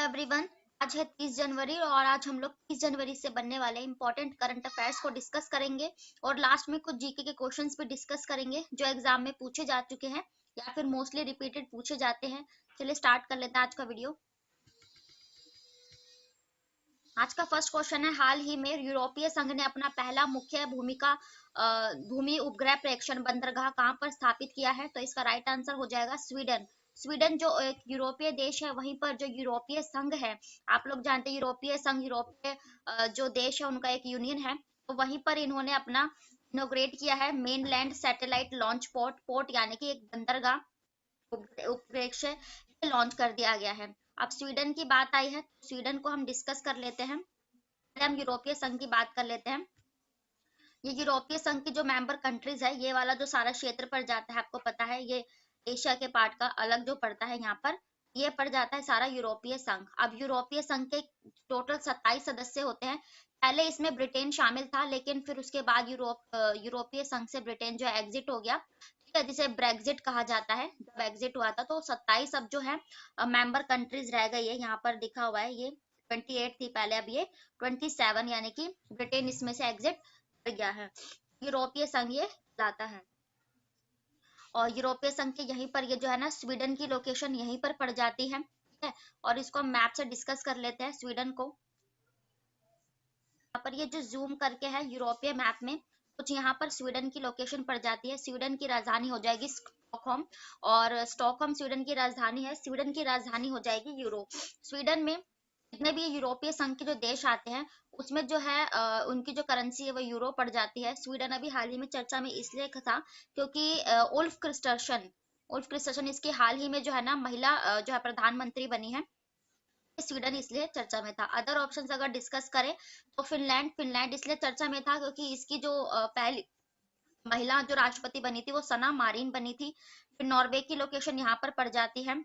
Everyone. आज है 30 जनवरी और आज हम लोग 30 जनवरी से बनने वाले इंपॉर्टेंट करंट अफेयर्स को डिस्कस करेंगे और लास्ट में कुछ जीके के क्वेश्चंस भी डिस्कस करेंगे जो एग्जाम में पूछे जा चुके हैं या फिर मोस्टली रिपीटेड पूछे जाते हैं। चलिए स्टार्ट कर लेते हैं आज का वीडियो। आज का फर्स्ट क्वेश्चन है, हाल ही में यूरोपीय संघ ने अपना पहला मुख्य भूमि उपग्रह प्रेक्षण बंदरगाह कहां पर स्थापित किया है? तो इसका राइट आंसर हो जाएगा स्वीडन। स्वीडन जो एक यूरोपीय देश है, वहीं पर जो यूरोपीय संघ है, आप लोग जानते हैं यूरोपीय संघ यूरोपीय जो देश है उनका एक यूनियन है, तो वहीं पर इन्होंने अपना इनोग्रेट किया है मेनलैंड सैटेलाइट लॉन्च पोर्ट यानी कि एक बंदरगाह उपग्रह लॉन्च कर दिया गया है। अब स्वीडन की बात आई है, स्वीडन को हम डिस्कस कर लेते हैं। पहले हम यूरोपीय संघ की बात कर लेते हैं। ये यूरोपीय संघ की जो मेंबर कंट्रीज है, ये वाला जो सारा क्षेत्र पड़ जाता है, आपको पता है ये एशिया के पार्ट का अलग जो पड़ता है यहाँ पर, ये पड़ जाता है सारा यूरोपीय संघ। अब यूरोपीय संघ के टोटल 27 सदस्य होते हैं। पहले इसमें ब्रिटेन शामिल था, लेकिन फिर उसके बाद यूरोपीय संघ से ब्रिटेन जो एग्जिट हो गया, ठीक है, जिसे ब्रेग्जिट कहा जाता है। जब एग्जिट हुआ था तो 27 अब जो है मेंबर कंट्रीज रह गई है। यहाँ पर लिखा हुआ है ये 28 थी पहले, अब ये 27 यानी कि ब्रिटेन इसमें से एग्जिट कर गया है। यूरोपीय संघ ये लाता है और यूरोपीय संघ के यहीं पर ये जो है ना स्वीडन की लोकेशन यहीं पर पड़ जाती है, ठीक है। और इसको हम मैप से डिस्कस कर लेते हैं स्वीडन को। यहाँ पर ये जो जूम करके है यूरोपीय मैप में, कुछ यहाँ पर स्वीडन की लोकेशन पड़ जाती है। स्वीडन की राजधानी हो जाएगी स्टॉकहोम, और स्टॉकहोम स्वीडन की राजधानी है। स्वीडन की राजधानी हो जाएगी यूरो। स्वीडन में जितने भी यूरोपीय संघ के जो देश आते हैं उसमें जो है उनकी जो करेंसी है वो यूरो पड़ जाती है। स्वीडन अभी हाल ही में चर्चा में इसलिए था क्योंकि उल्फ क्रिस्टर्सन इसके हाल ही में जो है ना महिला जो है प्रधानमंत्री बनी है, स्वीडन इसलिए चर्चा में था। अदर ऑप्शंस अगर डिस्कस करें तो फिनलैंड इसलिए चर्चा में था क्योंकि इसकी जो पहली महिला जो राष्ट्रपति बनी थी वो सना मारिन बनी थी। फिर नॉर्वे की लोकेशन यहाँ पर पड़ जाती है।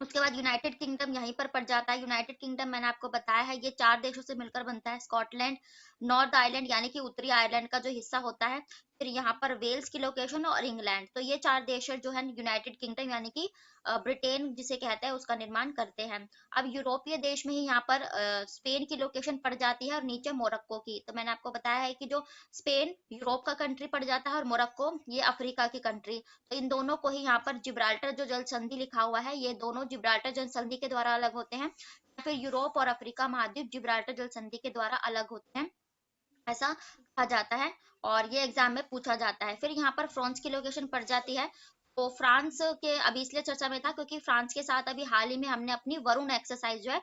उसके बाद यूनाइटेड किंगडम यहीं पर पड़ जाता है। यूनाइटेड किंगडम मैंने आपको बताया है ये 4 देशों से मिलकर बनता है, स्कॉटलैंड, नॉर्थ आयरलैंड यानी कि उत्तरी आयरलैंड का जो हिस्सा होता है, फिर यहाँ पर वेल्स की लोकेशन और इंग्लैंड। तो ये 4 देश जो है यूनाइटेड किंगडम यानी कि ब्रिटेन जिसे कहते हैं उसका निर्माण करते हैं। अब यूरोपीय देश में ही यहाँ पर स्पेन की लोकेशन पड़ जाती है और नीचे मोरक्को की। तो मैंने आपको बताया है कि जो स्पेन यूरोप का कंट्री पड़ जाता है और मोरक्को ये अफ्रीका की कंट्री, तो इन दोनों को ही यहाँ पर जिब्राल्टर जो जल संधि लिखा हुआ है, ये दोनों जिब्राल्टर जल संधि के द्वारा अलग होते हैं, या फिर यूरोप और अफ्रीका महाद्वीप जिब्राल्टर जल संधि के द्वारा अलग होते हैं, ऐसा कहा जाता है और ये एग्जाम में पूछा जाता है। फिर यहाँ पर फ्रांस की लोकेशन पड़ जाती है। तो फ्रांस के अभी इसलिए चर्चा में था क्योंकि फ्रांस के साथ अभी हाल ही में हमने अपनी वरुण एक्सरसाइज जो है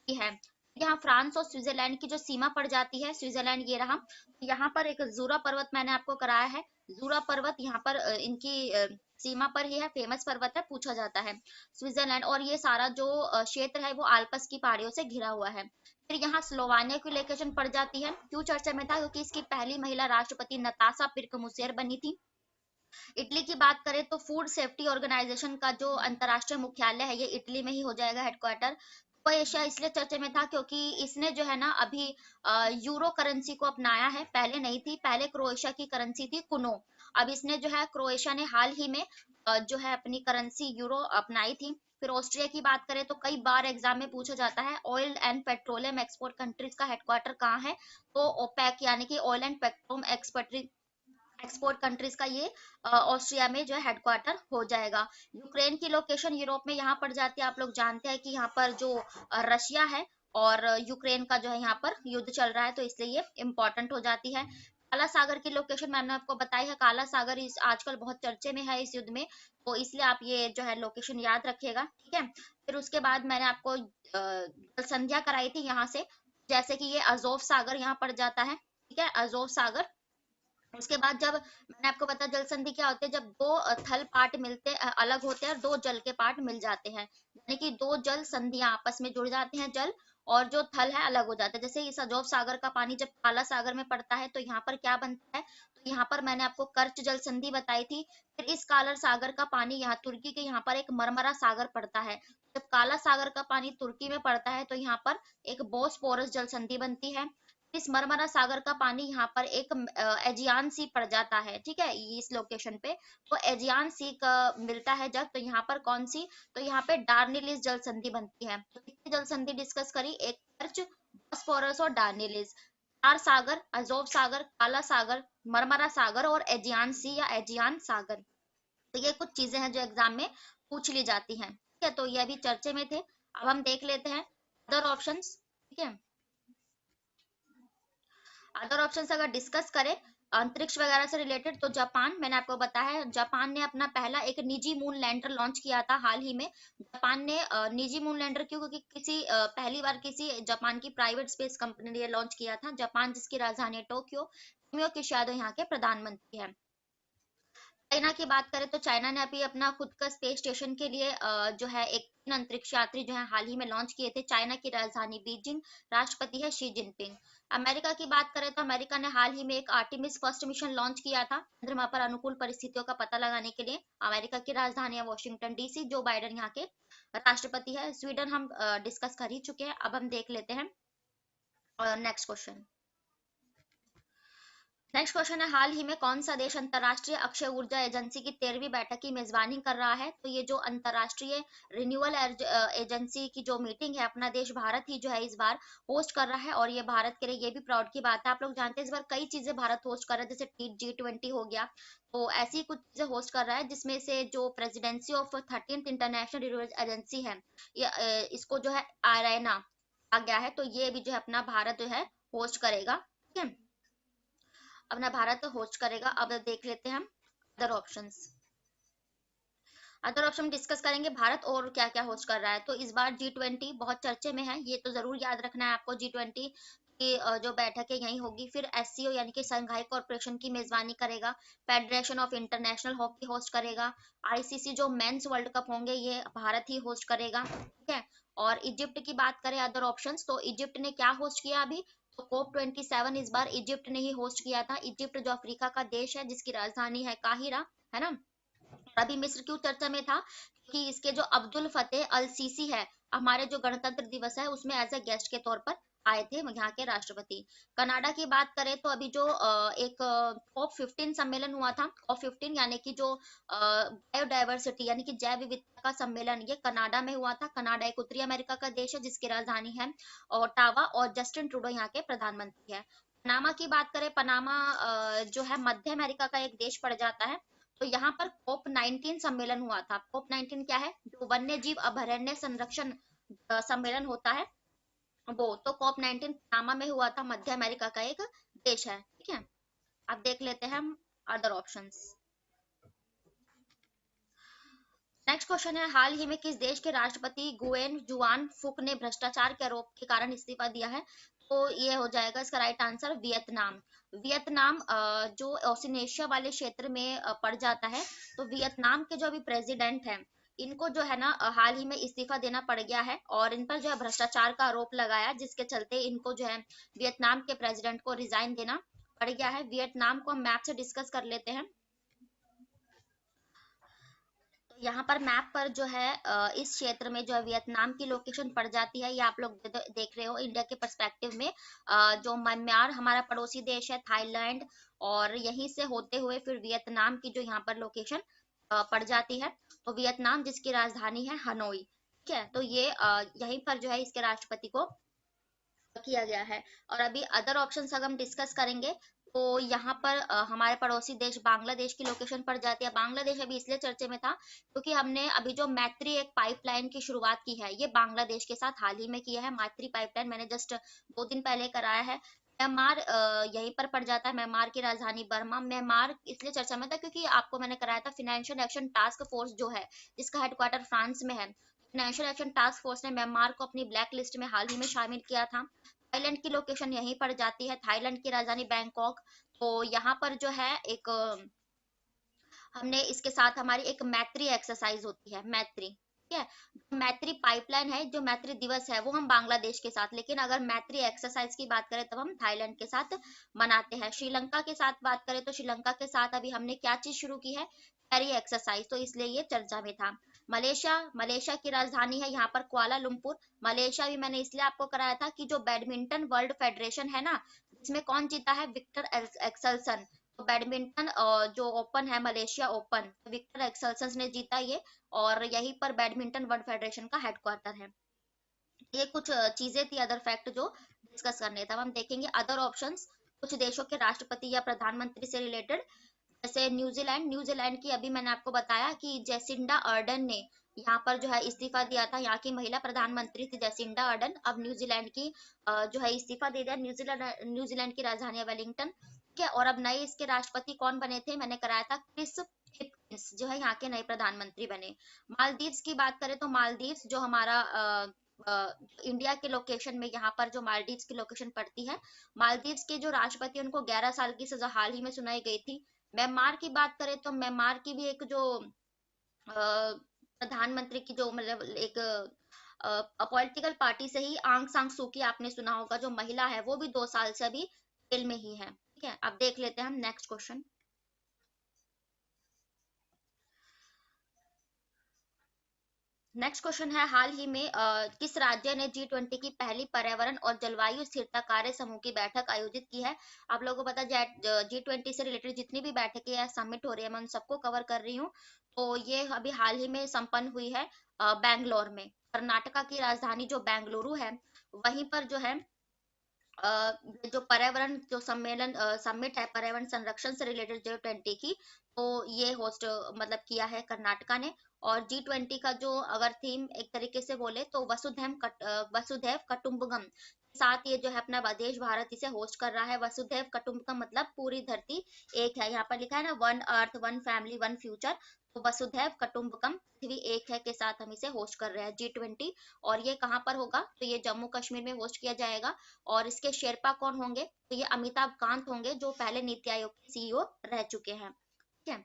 की है। यहाँ फ्रांस और स्विट्जरलैंड की जो सीमा पड़ जाती है, स्विट्जरलैंड ये रहा। यहाँ पर एक जूरा पर्वत मैंने आपको कराया है। जूरा पर्वत यहाँ पर इनकी सीमा पर ही है, फेमस पर्वत है, पूछा जाता है स्विट्जरलैंड। और ये सारा जो क्षेत्र है वो आल्प्स की पहाड़ियों से घिरा हुआ है। फिर यहाँ स्लोवानिया की लोकेशन पड़ जाती है। क्यों चर्चा में था? क्योंकि इसकी पहली महिला राष्ट्रपति नताशा पिर्क बनी थी। इटली की बात करें तो फूड सेफ्टी ऑर्गेनाइजेशन का जो अंतरराष्ट्रीय मुख्यालय है ये इटली में ही हो जाएगा हेडक्वार्टर। तो एशिया इसलिए चर्चा में था क्योंकि इसने जो है ना अभी यूरो करेंसी को अपनाया है, पहले नहीं थी, पहले क्रोएशिया की करेंसी थी कुनो। अब इसने जो है क्रोएशिया ने हाल ही में जो है अपनी करेंसी यूरो अपनाई थी। फिर ऑस्ट्रिया की बात करें तो कई बार एग्जाम में पूछा जाता है oil and petroleum export countries का हेडक्वार्टर कहाँ है? तो ओपेक यानी कि oil and petroleum export countries का ये ऑस्ट्रिया में जो है हेडक्वार्टर हो जाएगा। यूक्रेन की लोकेशन यूरोप में यहाँ पड़ जाती है। आप लोग जानते हैं कि यहाँ पर जो रशिया है और यूक्रेन का जो है यहाँ पर युद्ध चल रहा है, तो इसलिए ये इम्पोर्टेंट हो जाती है। काला सागर की लोकेशन मैंने आपको बताई है। काला सागर इस आजकल बहुत चर्चे में है इस युद्ध में, तो इसलिए आप ये जो है लोकेशन याद रखिएगा, ठीक है। फिर उसके बाद मैंने आपको संध्या कराई थी यहाँ से, जैसे कि ये अजोव सागर यहाँ पड़ जाता है, ठीक है, अजोव सागर। उसके बाद जब मैंने आपको बताया जल संधि क्या होते हैं, जब दो थल पार्ट मिलते अलग होते हैं और दो जल के पार्ट मिल जाते हैं, यानी कि दो जल संधियां आपस में जुड़ जाते हैं, जल और जो थल है अलग हो जाता है। जैसे इस अजोव सागर का पानी जब काला सागर में पड़ता है तो यहाँ पर क्या बनता है? तो यहाँ पर मैंने आपको कर्च जल संधि बताई थी। फिर इस काला सागर का पानी यहाँ तुर्की के यहाँ पर एक मरमरा सागर पड़ता है। जब काला सागर का पानी तुर्की में पड़ता है तो यहाँ पर एक बोस्पोरस जल संधि बनती है। इस मरमरा सागर का पानी यहाँ पर एक एजियान सी पड़ जाता है, ठीक है, इस लोकेशन पे। तो एजियान सी का मिलता है जब, तो यहाँ पर कौन सी, तो यहाँ पे डार्निलिस जल संधि बनती है। तो कितनी जल संधि डिस्कस करी, एक कर्च, बॉस्फोरस और डार्निलिस। चार सागर, अजोव सागर, काला सागर, मरमरा सागर और एजियान सी या एजियान सागर। तो ये कुछ चीजें हैं जो एग्जाम में पूछ ली जाती हैं, ठीक है। तो ये अभी चर्चे में थे, अब हम देख लेते हैं अदर ऑप्शंस, ठीक है। अदर ऑप्शंस अगर डिस्कस करें अंतरिक्ष वगैरह से रिलेटेड, तो जापान, मैंने आपको बताया है, जापान ने अपना पहला एक निजी मून लैंडर लॉन्च किया था हाल ही में। जापान ने निजी मून लैंडर क्यों, क्योंकि पहली बार किसी जापान की प्राइवेट स्पेस कंपनी ने लॉन्च किया था। जापान जिसकी राजधानी है टोक्यो, फूमियो किशिदा यहाँ के प्रधानमंत्री हैं। चाइना की बात करें तो चाइना ने अभी अपना खुद का स्पेस स्टेशन के लिए जो है एक 3 अंतरिक्ष यात्री जो है हाल ही में लॉन्च किए थे। चाइना की राजधानी बीजिंग, राष्ट्रपति है शी जिनपिंग। अमेरिका की बात करें तो अमेरिका ने हाल ही में एक आर्टिमिस फर्स्ट मिशन लॉन्च किया था चंद्रमा पर अनुकूल परिस्थितियों का पता लगाने के लिए। अमेरिका की राजधानी है वॉशिंगटन डीसी। जो बाइडेन यहाँ के राष्ट्रपति है। स्वीडन हम डिस्कस कर ही चुके हैं, अब हम देख लेते हैं नेक्स्ट क्वेश्चन। नेक्स्ट क्वेश्चन है, हाल ही में कौन सा देश अंतरराष्ट्रीय अक्षय ऊर्जा एजेंसी की 13वीं बैठक की मेजबानी कर रहा है। तो ये जो अंतरराष्ट्रीय रिन्यूअल एजेंसी की जो मीटिंग है, अपना देश भारत ही जो है इस बार होस्ट कर रहा है। और ये भारत के लिए ये भी प्राउड की बात है। आप लोग जानते हैं इस बार कई चीजें भारत होस्ट कर रहा है, जैसे G20 हो गया। तो ऐसी कुछ चीजें होस्ट कर रहा है, जिसमें से जो presidency of 13th international renewal agency है, इसको जो है आयरेना आ गया है। तो ये भी जो है अपना भारत जो है होस्ट करेगा, ठीक है, अपना भारत होस्ट करेगा। अब देख लेते हैं हम other options. Other option discuss करेंगे भारत और क्या क्या होस्ट कर रहा है। तो इस बार G20 बहुत चर्चे में है, ये तो जरूर याद रखना है आपको। G20 की जो बैठक है यही होगी। फिर SCO यानी कि संघाई कॉर्पोरेशन की मेजबानी करेगा। Federation of international hockey host करेगा। ICC जो मेंस वर्ल्ड कप होंगे ये भारत ही होस्ट करेगा, ठीक है। और इजिप्ट की बात करें अदर ऑप्शंस, तो इजिप्ट ने क्या होस्ट किया अभी, तो COP27 इस बार इजिप्ट ने ही होस्ट किया था। इजिप्ट जो अफ्रीका का देश है, जिसकी राजधानी है काहिरा, है ना। अभी मिस्र क्यों चर्चा में था, क्योंकि इसके जो अब्दुल फतेह अल सीसी है, हमारे जो गणतंत्र दिवस है उसमें एज ए गेस्ट के तौर पर आए थे यहाँ के राष्ट्रपति। कनाडा की बात करें तो अभी जो एक COP15 सम्मेलन हुआ था, COP15 यानी कि जो बायोडायवर्सिटी यानी कि जैव विविधता का सम्मेलन, ये कनाडा में हुआ था। कनाडा एक उत्तरी अमेरिका का देश है, जिसकी राजधानी है ओटावा, और जस्टिन ट्रूडो यहाँ के प्रधानमंत्री है। पनामा की बात करें, पनामा जो है मध्य अमेरिका का एक देश पड़ जाता है। तो यहाँ पर COP19 सम्मेलन हुआ था। COP19 क्या है, जो वन्य जीव अभयारण्य संरक्षण सम्मेलन होता है वो। तो COP19 पनामा में हुआ था, मध्य अमेरिका का एक देश है, ठीक है। अब देख लेते हैं हम अदर ऑप्शंस। नेक्स्ट क्वेश्चन है, हाल ही में किस देश के राष्ट्रपति गुएन जुआन फुक ने भ्रष्टाचार के आरोप के कारण इस्तीफा दिया है। तो ये हो जाएगा इसका राइट आंसर वियतनाम। वियतनाम जो ओशिनिया वाले क्षेत्र में पड़ जाता है। तो वियतनाम के जो अभी प्रेसिडेंट हैं, इनको जो है ना हाल ही में इस्तीफा देना पड़ गया है, और इन पर जो है भ्रष्टाचार का आरोप लगाया, जिसके चलते इनको जो है वियतनाम के प्रेसिडेंट को रिजाइन देना पड़ गया है। वियतनाम को हम मैप से डिस्कस कर लेते हैं। यहाँ पर मैप पर जो है इस क्षेत्र में जो है वियतनाम की लोकेशन पड़ जाती है। ये आप लोग देख रहे हो इंडिया के पर्सपेक्टिव में। जो म्यांमार हमारा पड़ोसी देश है, थाईलैंड, और यहीं से होते हुए फिर वियतनाम की जो यहाँ पर लोकेशन पड़ जाती है। तो वियतनाम जिसकी राजधानी है हनोई, ठीक है। तो ये यहीं पर जो है इसके राष्ट्रपति को किया गया है। और अभी अदर ऑप्शंस अगर हम डिस्कस करेंगे, तो यहाँ पर हमारे पड़ोसी देश बांग्लादेश की लोकेशन पड़ जाती है। बांग्लादेश अभी इसलिए चर्चे में था क्योंकि हमने अभी जो मैत्री एक पाइपलाइन की शुरुआत की है, ये बांग्लादेश के साथ हाल ही में किया है। मैत्री पाइपलाइन मैंने जस्ट 2 दिन पहले कराया है। म्यांमार यहीं पर पड़ जाता है, म्यांमार की राजधानी बर्मा। म्यांमार इसलिए चर्चा में था क्योंकि आपको मैंने कराया था फाइनेंशियल एक्शन टास्क फोर्स जो है, जिसका हेडक्वार्टर फ्रांस में है। फाइनेंशियल एक्शन टास्क फोर्स ने म्यांमार को अपनी ब्लैक लिस्ट में हाल ही में शामिल किया था। थाईलैंड की लोकेशन यहीं पड़ जाती है, थाईलैंड की राजधानी बैंकॉक। तो यहाँ पर जो है एक हमने इसके साथ हमारी एक मैत्री एक्सरसाइज होती है, मैत्री, ठीक है। मैत्री पाइपलाइन है, जो मैत्री दिवस है वो हम बांग्लादेश के साथ, लेकिन अगर मैत्री एक्सरसाइज की बात करें तब हम थाईलैंड के साथ मनाते हैं। श्रीलंका के साथ बात करें तो श्रीलंका के साथ अभी हमने क्या चीज शुरू की है, कैरी एक्सरसाइज, तो इसलिए ये चर्चा में था। मलेशिया, मलेशिया की राजधानी है यहाँ पर कुआलालंपुर। मलेशिया भी मैंने इसलिए आपको कराया था कि जो बैडमिंटन वर्ल्ड फेडरेशन है ना, इसमें कौन जीता है? Victor Axelsen. तो बैडमिंटन जो ओपन है, मलेशिया ओपन, विक्टर एक्सेल्सन ने जीता ये, और यहीं पर बैडमिंटन वर्ल्ड फेडरेशन का हेडक्वार्टर है। ये कुछ चीजें थी, अदर फैक्ट जो डिस्कस करने था। अब हम देखेंगे अदर ऑप्शंस, कुछ देशों के राष्ट्रपति या प्रधानमंत्री से रिलेटेड। जैसे न्यूजीलैंड, न्यूजीलैंड की अभी मैंने आपको बताया कि जेसिंडा अर्डन ने यहाँ पर जो है इस्तीफा दिया था, यहाँ की महिला प्रधानमंत्री थी जेसिंडा अर्डन। अब न्यूजीलैंड की जो है इस्तीफा दे दिया। न्यूजीलैंड न्यूजीलैंड की राजधानी है वेलिंगटन, ठीक है। और अब नए इसके राष्ट्रपति कौन बने थे, मैंने कराया था, क्रिस हिप्किंस जो है यहाँ के नए प्रधानमंत्री बने। मालदीव्स की बात करें तो मालदीव्स जो हमारा इंडिया के लोकेशन में यहाँ पर जो मालदीव्स की लोकेशन पड़ती है, मालदीव्स के जो राष्ट्रपति उनको 11 साल की सजा हाल ही में सुनाई गई थी। म्यांमार की बात करें तो म्यांमार की भी एक जो प्रधानमंत्री की जो मतलब एक पॉलिटिकल पार्टी से ही आंग सांग सूकी आपने सुना होगा, जो महिला है वो भी 2 साल से अभी जेल में ही है, ठीक है। अब देख लेते हैं हम नेक्स्ट क्वेश्चन। नेक्स्ट क्वेश्चन है, हाल ही में किस राज्य ने G20 की पहली पर्यावरण और जलवायु स्थिरता कार्य समूह की बैठक आयोजित की है? आप लोगों को पता है G20 से रिलेटेड जितनी भी बैठकें या समिट हो रही है, मैं उन सबको कवर कर रही हूँ। तो ये अभी हाल ही में संपन्न हुई है बैंगलोर में। कर्नाटका की राजधानी जो बेंगलुरु है, वहीं पर जो है जो पर्यावरण जो सम्मेलन समिट है पर्यावरण संरक्षण से रिलेटेड G20 की, तो ये होस्ट मतलब किया है कर्नाटका ने। और G20 का जो अगर थीम एक तरीके से बोले तो वसुधैव कुटुंबकम के साथ ये जो है अपना देश भारत इसे होस्ट कर रहा है। वसुधैव कुटुंबकम मतलब पूरी धरती एक है, यहाँ पर लिखा है ना, one earth one family one future. तो वसुधैव कुटुंबकम, पृथ्वी एक है के साथ हम इसे होस्ट कर रहे हैं G20। और ये कहाँ पर होगा, तो ये जम्मू कश्मीर में होस्ट किया जाएगा। और इसके शेरपा कौन होंगे, तो ये अमिताभ कांत होंगे, जो पहले नीति आयोग के सीईओ रह चुके हैं, ठीक है।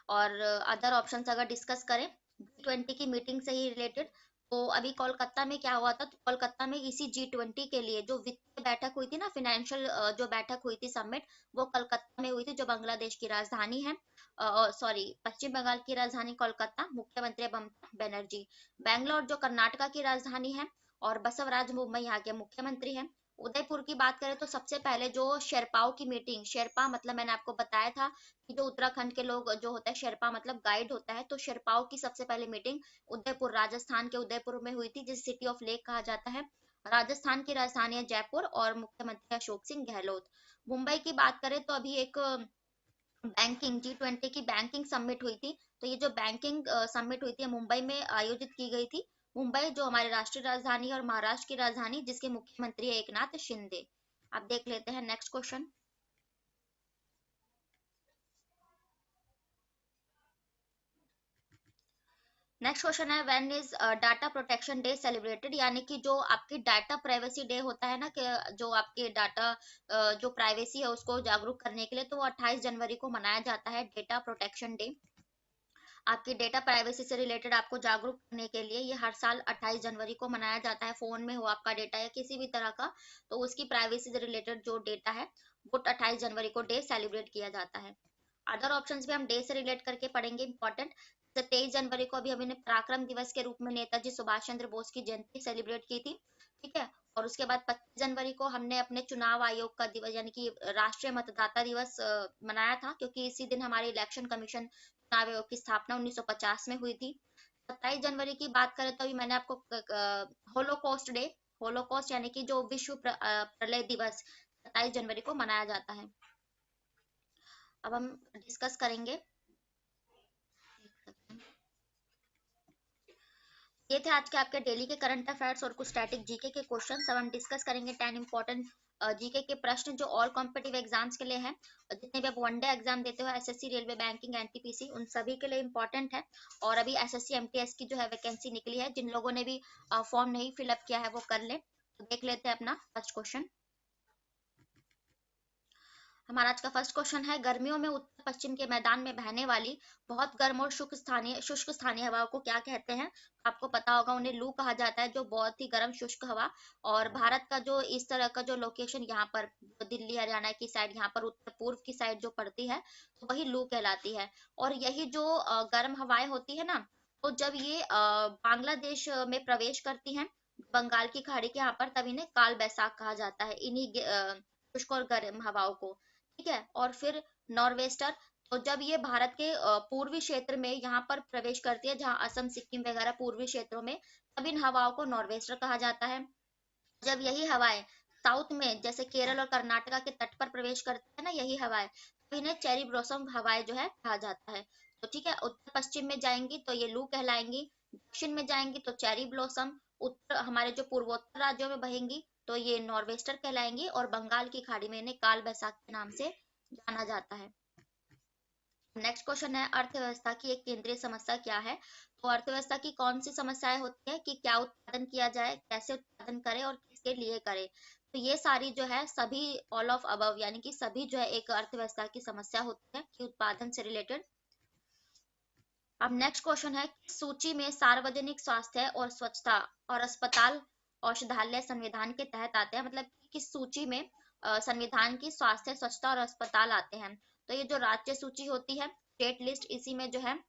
और अदर ऑप्शंस अगर डिस्कस करें G20 की मीटिंग से ही रिलेटेड, तो अभी कोलकाता में क्या हुआ था, तो कोलकाता में इसी G20 के लिए जो वित्तीय बैठक हुई थी ना, फाइनेंशियल जो बैठक हुई थी समिट, वो कोलकाता में हुई थी, जो बांग्लादेश की राजधानी है, सॉरी पश्चिम बंगाल की राजधानी कोलकाता, मुख्यमंत्री ममता बनर्जी। बैंगलोर जो कर्नाटका की राजधानी है, और बसवराज मुंबई यहाँ के मुख्यमंत्री हैं। उदयपुर की बात करें तो सबसे पहले जो शेरपाओं की मीटिंग, शेरपा मतलब मैंने आपको बताया था कि जो उत्तराखंड के लोग जो होता है शेरपा मतलब गाइड होता है, तो शेरपाओं की सबसे पहले मीटिंग उदयपुर, राजस्थान के उदयपुर में हुई थी, जिसे सिटी ऑफ लेक कहा जाता है। राजस्थान की राजधानी है जयपुर, और मुख्यमंत्री अशोक सिंह गहलोत। मुंबई की बात करें तो अभी एक बैंकिंग G20 की बैंकिंग समिट हुई थी। तो ये जो बैंकिंग समिट हुई थी मुंबई में आयोजित की गई थी। मुंबई जो हमारी राष्ट्रीय राजधानी और महाराष्ट्र की राजधानी, जिसके मुख्यमंत्री है एकनाथ शिंदे। अब देख लेते हैं नेक्स्ट क्वेश्चन। नेक्स्ट क्वेश्चन है, when is data protection day celebrated, यानी कि जो आपकी डाटा प्राइवेसी डे होता है ना, कि जो आपके डाटा जो प्राइवेसी है उसको जागरूक करने के लिए, तो वो 28 जनवरी को मनाया जाता है डेटा प्रोटेक्शन डे। आपकी डेटा प्राइवेसी से रिलेटेड आपको जागरूक करने के लिए ये हर साल 28 जनवरी को मनाया जाता है। फोन में हो आपका डेटा या किसी भी तरह का, तो उसकी प्राइवेसी से रिलेटेड जो डेटा है वो 28 जनवरी को डे सेलिब्रेट किया जाता है। अदर ऑप्शंस भी हम डे से रिलेट करके पढ़ेंगे इंपॉर्टेंट। जैसे 23 जनवरी को अभी हमने पराक्रम दिवस के रूप में नेताजी सुभाष चंद्र बोस की जयंती सेलिब्रेट की थी, ठीक है। और उसके बाद 25 जनवरी को हमने अपने चुनाव आयोग का दिवस यानी कि राष्ट्रीय मतदाता दिवस मनाया था, क्योंकि इसी दिन हमारे इलेक्शन कमीशन चुनाव आयोग की स्थापना 1950 में हुई थी। 27 जनवरी की बात करें तो अभी मैंने आपको होलोकॉस्ट डे, होलोकॉस्ट यानी कि जो विश्व प्रलय दिवस 27 जनवरी को मनाया जाता है। अब हम डिस्कस करेंगे, ये थे आज के आपके डेली के करंट अफेयर्स और कुछ स्टैटिक जीके के क्वेश्चंस। अब हम डिस्कस करेंगे 10 इंपॉर्टेंट जीके के प्रश्न जो ऑल कॉम्पिटिटिव एग्जाम्स के लिए हैं। जितने भी आप वनडे एग्जाम देते हो, एसएससी, रेलवे, बैंकिंग, एनटीपीसी, उन सभी के लिए इंपॉर्टेंट है। और अभी एसएससी एमटीएस की जो है वैकेंसी निकली है, जिन लोगों ने भी फॉर्म नहीं फिलअप किया है वो कर ले। तो देख लेते हैं अपना फर्स्ट क्वेश्चन। हमारा आज का फर्स्ट क्वेश्चन है, गर्मियों में उत्तर पश्चिम के मैदान में बहने वाली बहुत गर्म और शुष्क स्थानीय हवाओं को क्या कहते हैं? आपको पता होगा उन्हें लू कहा जाता है, जो बहुत ही गर्म शुष्क हवा। और भारत का जो इस तरह का जो लोकेशन यहाँ पर दिल्ली हरियाणा की साइड, यहाँ पर उत्तर पूर्व की साइड जो पड़ती है, तो वही लू कहलाती है। और यही जो गर्म हवाएं होती है ना, तो जब ये बांग्लादेश में प्रवेश करती हैं, बंगाल की खाड़ी के यहाँ पर, तब इन्हें काल बैसाख कहा जाता है, इन्हीं शुष्क और गर्म हवाओं को। ठीक है, और फिर नॉर्वेस्टर, तो जब ये भारत के पूर्वी क्षेत्र में यहाँ पर प्रवेश करती है, जहाँ असम सिक्किम वगैरह पूर्वी क्षेत्रों में, तब इन हवाओं को नॉर्वेस्टर कहा जाता है। जब यही हवाएं साउथ में जैसे केरल और कर्नाटका के तट पर प्रवेश करती है ना यही हवाएं, तो इन्हें चेरी ब्लॉसम हवाएं जो है कहा जाता है। तो ठीक है, उत्तर पश्चिम में जाएंगी तो ये लू कहलाएंगी, दक्षिण में जाएंगी तो चेरी ब्लॉसम, उत्तर हमारे जो पूर्वोत्तर राज्यों में बहेंगी तो ये नॉर्वेस्टर कहलाएंगी, और बंगाल की खाड़ी में इन्हें काल बैसाख के नाम से जाना जाता है। नेक्स्ट क्वेश्चन है, अर्थव्यवस्था की एक केंद्रीय समस्या क्या है? तो अर्थव्यवस्था की कौन सी समस्याएं होती है कि क्या उत्पादन किया जाए, कैसे उत्पादन करें और किसके लिए करें। तो ये सारी जो है सभी ऑल ऑफ अबव, यानी कि सभी जो है एक अर्थव्यवस्था की समस्या होती है कि उत्पादन से रिलेटेड। अब नेक्स्ट क्वेश्चन है, सूची में सार्वजनिक स्वास्थ्य और स्वच्छता और अस्पताल औषधालय संविधान के तहत आते हैं, मतलब कि किस सूची में संविधान की स्वास्थ्य स्वच्छता और अस्पताल आते हैं। तो ये जो राज्य सूची होती है, स्टेट लिस्ट, इसी में जो है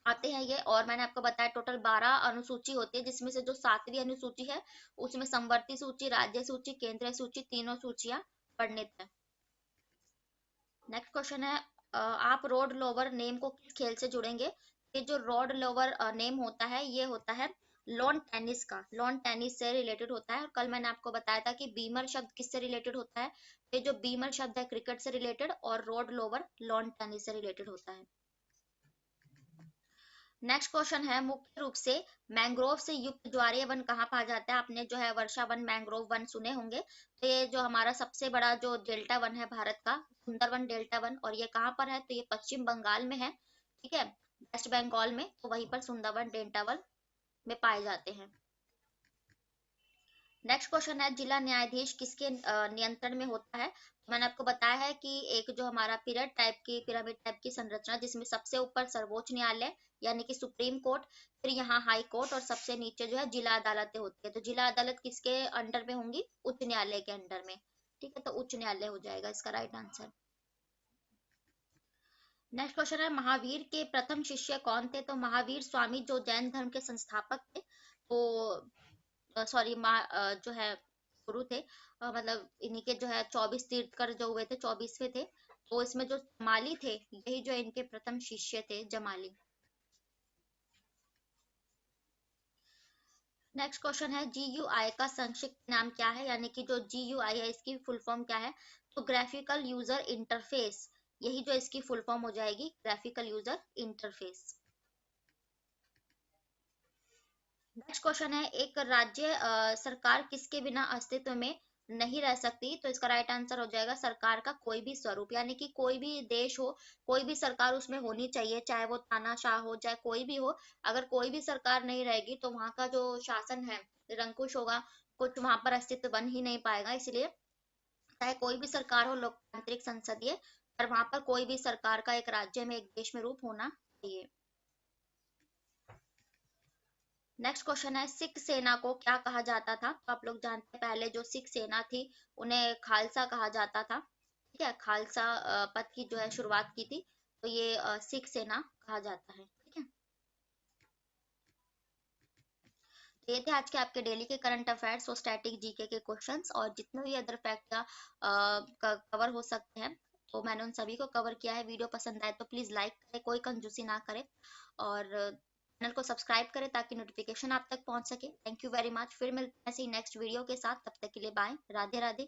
आते हैं ये। और मैंने आपको बताया टोटल 12 अनुसूची होती है, जिसमें से जो 7वीं अनुसूची है उसमें संवर्ती सूची, राज्य सूची, केंद्रीय सूची, तीनों सूचियां वर्णित है। नेक्स्ट क्वेश्चन है, आप रोड लोवर नेम को किस खेल से जुड़ेंगे? ये जो रोड लोवर नेम होता है ये होता है लॉन टेनिस का, लॉन टेनिस से रिलेटेड होता है। और कल मैंने आपको बताया था कि बीमर शब्द किससे रिलेटेड होता है, ये जो बीमर शब्द है क्रिकेट से रिलेटेड, और रोड लोवर लॉन टेनिस से रिलेटेड होता है। नेक्स्ट क्वेश्चन है, मुख्य रूप से मैंग्रोव से युक्त ज्वारीय वन कहाँ पाया जाता है? आपने जो है वर्षा वन, मैंग्रोव वन सुने होंगे। तो ये जो हमारा सबसे बड़ा जो डेल्टा वन है भारत का, सुंदरवन डेल्टा वन, और ये कहाँ पर है? तो ये पश्चिम बंगाल में है। ठीक है, वेस्ट बंगाल में, तो वहीं पर सुंदरवन डेल्टा वन में पाए जाते हैं। नेक्स्ट क्वेश्चन है, जिला न्यायाधीश किसके नियंत्रण में होता है? तो मैंने आपको बताया है कि एक जो हमारा पिरामिड टाइप की संरचना, जिसमें सबसे ऊपर सर्वोच्च न्यायालय यानी कि सुप्रीम कोर्ट, फिर यहाँ हाई कोर्ट, और सबसे नीचे जो है जिला अदालतें होती है। तो जिला अदालत किसके अंडर में होंगी? उच्च न्यायालय के अंडर में। ठीक है, तो उच्च न्यायालय हो जाएगा इसका राइट आंसर। नेक्स्ट क्वेश्चन है, महावीर के प्रथम शिष्य कौन थे? तो महावीर स्वामी जो जैन धर्म के संस्थापक थे, तो सॉरी जो है गुरु थे, मतलब इन्हीं के जो है 24 तीर्थकर जो हुए थे, 24वें थे। तो इसमें जो जमाली थे, यही जो इनके प्रथम शिष्य थे, जमाली। नेक्स्ट क्वेश्चन है, GUI का संक्षिप्त नाम क्या है? यानी कि जो GUI है इसकी फुल फॉर्म क्या है? तो ग्राफिकल यूजर इंटरफेस, यही जो इसकी फुल फॉर्म हो जाएगी, graphical user interface. Next question है, एक राज्य सरकार किसके बिना अस्तित्व में नहीं रह सकती? तो इसका राइट आंसर हो जाएगा सरकार का कोई भी स्वरूप, यानी कि कोई भी देश हो, कोई भी सरकार उसमें होनी चाहिए, चाहे वो तानाशाह हो, चाहे कोई भी हो। अगर कोई भी सरकार नहीं रहेगी तो वहां का जो शासन है निरंकुश होगा, कुछ वहां पर अस्तित्व बन ही नहीं पाएगा। इसलिए चाहे कोई भी सरकार हो लोकतांत्रिक संसदीय, पर वहां पर कोई भी सरकार का एक राज्य में, एक देश में रूप होना चाहिए। नेक्स्ट क्वेश्चन है, सिख सेना को क्या कहा जाता था? तो आप लोग जानते हैं पहले जो सिख सेना थी उन्हें खालसा कहा जाता था। ठीक है, खालसा पद की जो है शुरुआत की थी, तो ये सिख सेना कहा जाता है। ठीक है, तो ये थे आज के आपके डेली के करंट अफेयर्स और स्टैटिक जीके के क्वेश्चंस, और जितने भी अदर फैक्ट या कवर हो सकते हैं तो मैंने उन सभी को कवर किया है। वीडियो पसंद आए तो प्लीज लाइक करें, कोई कंजूसी ना करें, और चैनल को सब्सक्राइब करें ताकि नोटिफिकेशन आप तक पहुंच सके। थैंक यू वेरी मच, फिर मिलते हैं ऐसे ही नेक्स्ट वीडियो के साथ, तब तक के लिए बाय, राधे राधे।